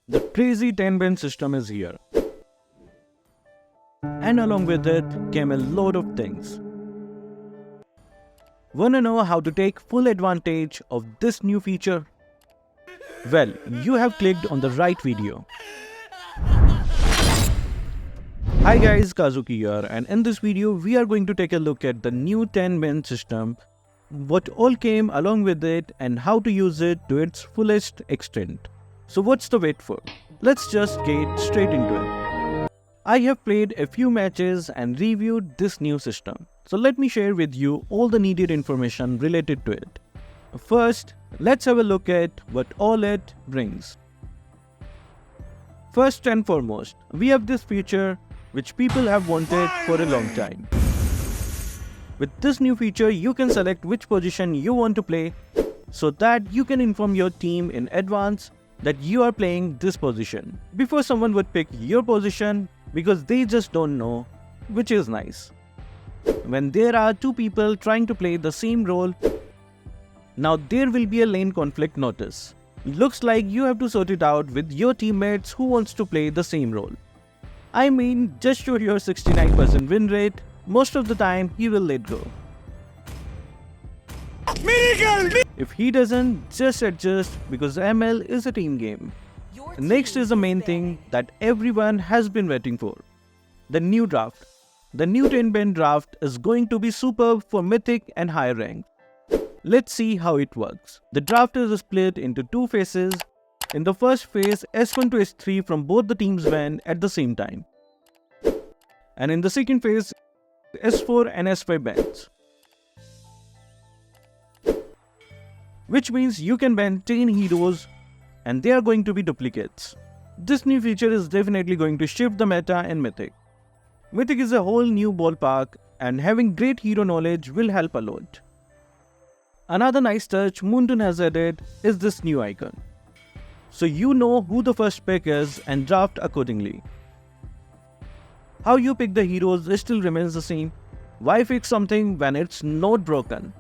The crazy 10-ban system is here. And along with it came a load of things. Wanna know how to take full advantage of this new feature? Well, you have clicked on the right video. Hi guys, Kazuki here, and in this video we are going to take a look at the new 10-ban system, what all came along with it and how to use it to its fullest extent. So what's the wait for? Let's just get straight into it. I have played a few matches and reviewed this new system. So let me share with you all the needed information related to it. First, let's have a look at what all it brings. First and foremost, we have this feature which people have wanted for a long time. With this new feature, you can select which position you want to play so that you can inform your team in advance that you are playing this position before someone would pick your position because they just don't know, which is nice. When there are two people trying to play the same role, now there will be a lane conflict notice. Looks like you have to sort it out with your teammates who wants to play the same role. I mean, just show your 69% win rate, most of the time he will let go. If he doesn't, just adjust because ML is a team game. Next is the main thing that everyone has been waiting for. The new draft. The new 10-ban draft is going to be superb for Mythic and higher rank. Let's see how it works. The draft is split into two phases. In the first phase, S1 to S3 from both the teams ban at the same time. And in the second phase, S4 and S5 bans. Which means you can ban 10 heroes and they are going to be duplicates. This new feature is definitely going to shift the meta in Mythic. Mythic is a whole new ballpark and having great hero knowledge will help a lot. Another nice touch Moonton has added is this new icon. So you know who the first pick is and draft accordingly. How you pick the heroes still remains the same. Why fix something when it's not broken?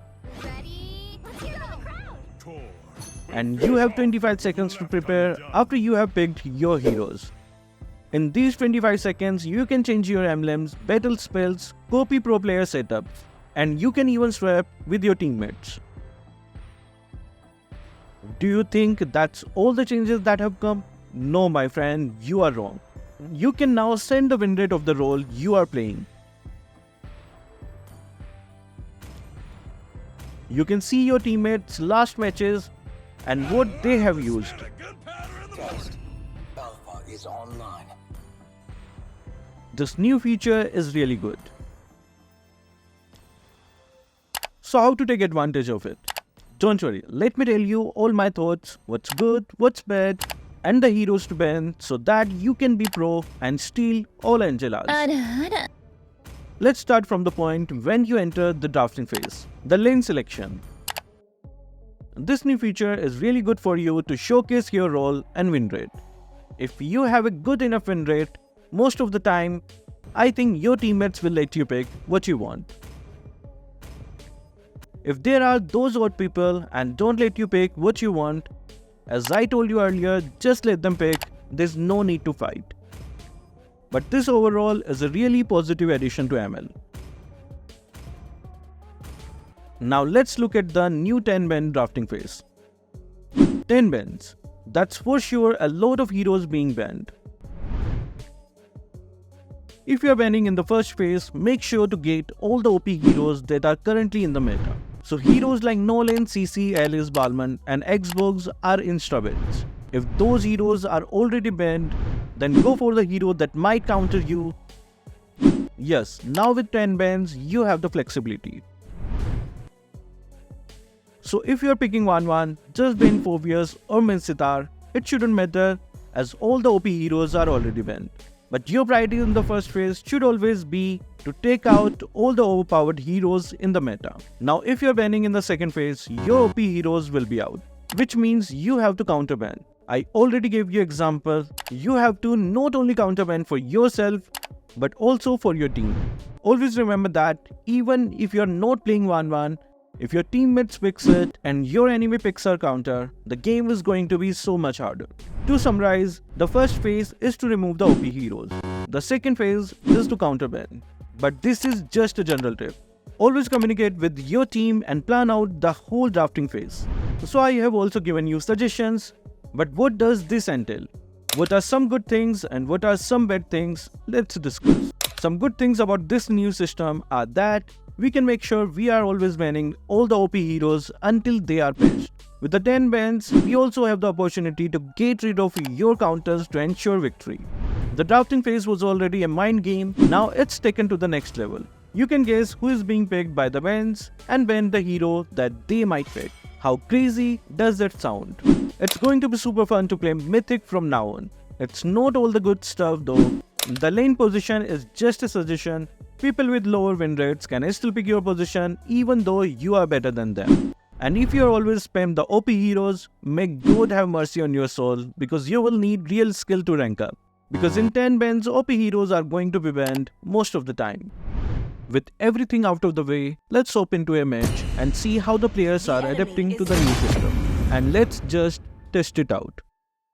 And you have 25 seconds to prepare after you have picked your heroes. In these 25 seconds, you can change your emblems, battle spells, copy pro player setup, and you can even swap with your teammates. Do you think that's all the changes that have come? No, my friend, you are wrong. You can now send the win rate of the role you are playing. You can see your teammates' last matches and what they have used. This new feature is really good. So how to take advantage of it? Don't worry, let me tell you all my thoughts, what's good, what's bad, and the heroes to ban so that you can be pro and steal all Angelas. Let's start from the point when you enter the drafting phase, the lane selection. This new feature is really good for you to showcase your role and win rate. If you have a good enough win rate, most of the time, I think your teammates will let you pick what you want. If there are those odd people and don't let you pick what you want, as I told you earlier, just let them pick, there's no need to fight. But this overall is a really positive addition to ML. Now let's look at the new 10-ban drafting phase. 10 bans. That's for sure a lot of heroes being banned. If you are banning in the first phase, make sure to get all the OP heroes that are currently in the meta. So heroes like Nolan, CC, Alice, Balman and Xbox are insta-bans. If those heroes are already banned, then go for the hero that might counter you. Yes, now with 10 bans, you have the flexibility. So if you are picking 1-1, just ban Phobius or Minsitar, it shouldn't matter as all the OP heroes are already banned. But your priority in the first phase should always be to take out all the overpowered heroes in the meta. Now if you are banning in the second phase, your OP heroes will be out, which means you have to counterban. I already gave you example. You have to not only counterban for yourself, but also for your team. Always remember that even if you are not playing 1-1, if your teammates picks it and your enemy picks our counter, the game is going to be so much harder. To summarize, the first phase is to remove the OP heroes. The second phase is to counterban. But this is just a general tip. Always communicate with your team and plan out the whole drafting phase. So I have also given you suggestions, but what does this entail? What are some good things and what are some bad things? Let's discuss. Some good things about this new system are that we can make sure we are always banning all the OP heroes until they are patched. With the 10 bans, we also have the opportunity to get rid of your counters to ensure victory. The drafting phase was already a mind game, now it's taken to the next level. You can guess who is being picked by the bans and ban the hero that they might pick. How crazy does that sound? It's going to be super fun to play Mythic from now on. It's not all the good stuff though. The lane position is just a suggestion. People with lower win rates can still pick your position even though you are better than them. And if you always spam the OP heroes, may God have mercy on your soul because you will need real skill to rank up. Because in 10 bans, OP heroes are going to be banned most of the time. With everything out of the way, let's hop into a match and see how the players are adapting to the new system. And let's just test it out.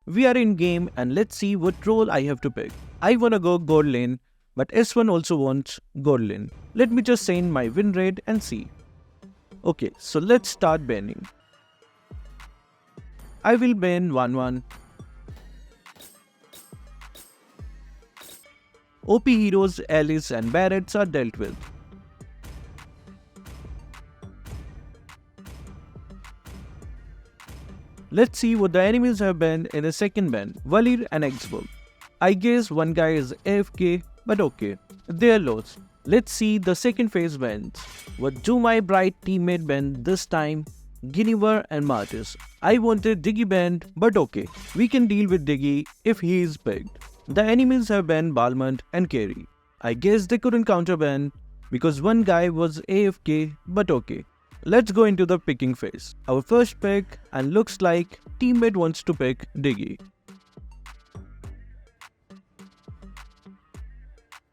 We are in game and let's see what role I have to pick. I wanna go gold lane, but S1 also wants gold lane. Let me just send my win rate and see. Okay, so let's start banning. I will ban 1-1. OP heroes Alice and Barretts are dealt with. Let's see what the enemies have banned in a second ban, Valir and Xbox. I guess one guy is AFK, but okay, they are lost. Let's see the second phase bans. What do my bright teammate ban this time? Guinevere and Martis. I wanted Diggy banned, but okay, we can deal with Diggy if he is picked. The enemies have banned Balmond and Carry. I guess they couldn't counterban because one guy was AFK, but okay. Let's go into the picking phase. Our first pick, and looks like teammate wants to pick Diggy.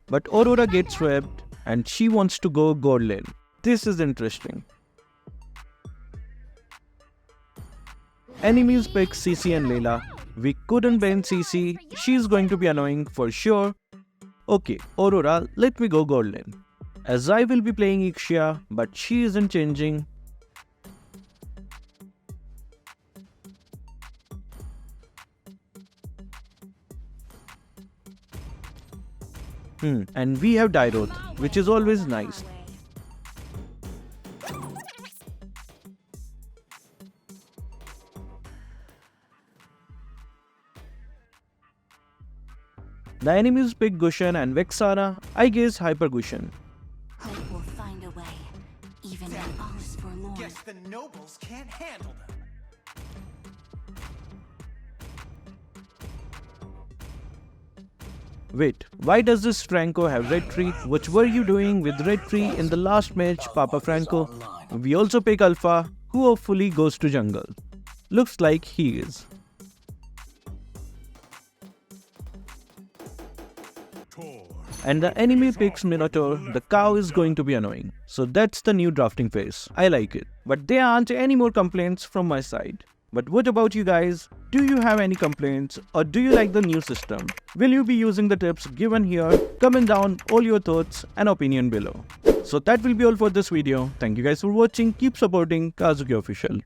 But Aurora gets swept and she wants to go gold lane. This is interesting. Enemies pick CC and Layla. We couldn't ban CC, she's going to be annoying for sure. Okay, Aurora, let me go gold lane. As I will be playing Ixia, but she isn't changing. And we have Dairoth, which is always nice. The enemies pick Gushan and Vexana, I guess Hyper Gushan. Hope will find a way, even when all is forlorn. Guess the nobles can't handle them. Wait, why does this Franco have red tree? What were you doing with red tree in the last match, Papa Franco? We also pick Alpha, who hopefully goes to jungle. Looks like he is. And the enemy picks Minotaur, the cow is going to be annoying. So that's the new drafting phase. I like it. But there aren't any more complaints from my side. But what about you guys? Do you have any complaints or do you like the new system? Will you be using the tips given here? Comment down all your thoughts and opinion below. So that will be all for this video. Thank you guys for watching. Keep supporting Kazuki Official.